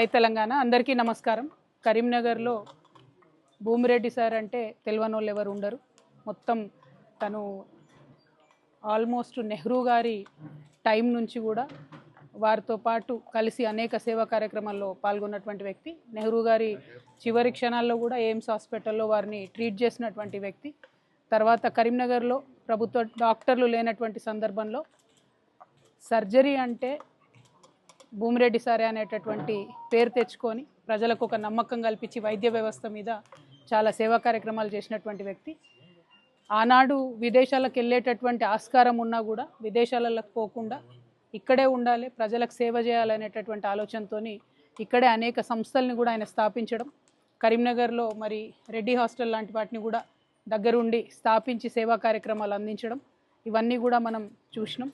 జై తెలంగాణ. అందరికీ నమస్కారం. కరీంనగర్లో భూమిరెడ్డి సార్ అంటే తెలియని వాళ్ళు ఎవరు ఉండరు. మొత్తం తను ఆల్మోస్ట్ నెహ్రూ గారి టైం నుంచి కూడా వారితో పాటు కలిసి అనేక సేవా కార్యక్రమాల్లో పాల్గొన్నటువంటి వ్యక్తి. నెహ్రూ గారి చివరి క్షణాల్లో కూడా ఎయిమ్స్ హాస్పిటల్లో వారిని ట్రీట్ చేసినటువంటి వ్యక్తి. తర్వాత కరీంనగర్లో ప్రభుత్వ డాక్టర్లు లేనటువంటి సందర్భంలో సర్జరీ అంటే భూమిరెడ్డి సారే అనేటటువంటి పేరు తెచ్చుకొని ప్రజలకు ఒక నమ్మకం కల్పించి వైద్య వ్యవస్థ మీద చాలా సేవా కార్యక్రమాలు చేసినటువంటి వ్యక్తి. ఆనాడు విదేశాలకు వెళ్ళేటటువంటి ఆస్కారం ఉన్నా కూడా విదేశాలకు పోకుండా ఇక్కడే ఉండాలి, ప్రజలకు సేవ చేయాలనేటటువంటి ఆలోచనతో ఇక్కడే అనేక సంస్థల్ని కూడా ఆయన స్థాపించడం, కరీంనగర్లో మరి రెడ్డి హాస్టల్ లాంటి వాటిని కూడా దగ్గరుండి స్థాపించి సేవా కార్యక్రమాలు అందించడం, ఇవన్నీ కూడా మనం చూసినాం.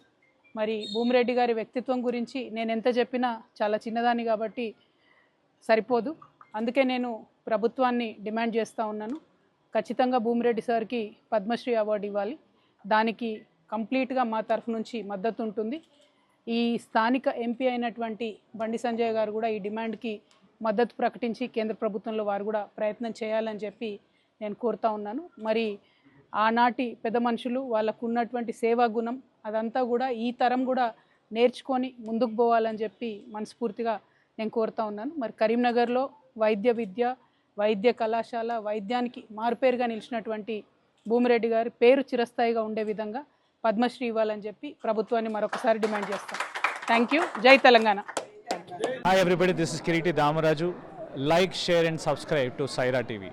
మరి భూమిరెడ్డి గారి వ్యక్తిత్వం గురించి నేను ఎంత చెప్పినా చాలా చిన్నదాన్ని కాబట్టి సరిపోదు. అందుకే నేను ప్రభుత్వాన్ని డిమాండ్ చేస్తూ ఉన్నాను, ఖచ్చితంగా భూమిరెడ్డి సార్కి పద్మశ్రీ అవార్డు ఇవ్వాలి. దానికి కంప్లీట్గా మా తరఫు నుంచి మద్దతు ఉంటుంది. ఈ స్థానిక ఎంపీ అయినటువంటి బండి సంజయ్ గారు కూడా ఈ డిమాండ్కి మద్దతు ప్రకటించి కేంద్ర ప్రభుత్వంలో వారు కూడా ప్రయత్నం చేయాలని చెప్పి నేను కోరుతా ఉన్నాను. మరి ఆనాటి పెద్ద మనుషులు వాళ్ళకు ఉన్నటువంటి సేవా గుణం అదంతా కూడా ఈ తరం కూడా నేర్చుకొని ముందుకు పోవాలని చెప్పి మనస్ఫూర్తిగా నేను కోరుతా ఉన్నాను. మరి కరీంనగర్లో వైద్య విద్య, వైద్య కళాశాల, వైద్యానికి మారుపేరుగా నిలిచినటువంటి భూమిరెడ్డి గారి పేరు చిరస్థాయిగా ఉండే విధంగా పద్మశ్రీ ఇవ్వాలని చెప్పి ప్రభుత్వాన్ని మరొకసారి డిమాండ్ చేస్తాం. Thank you. జై Telangana. Hi everybody, this is Kiriti Damaraju. Like, share and subscribe to Saira TV.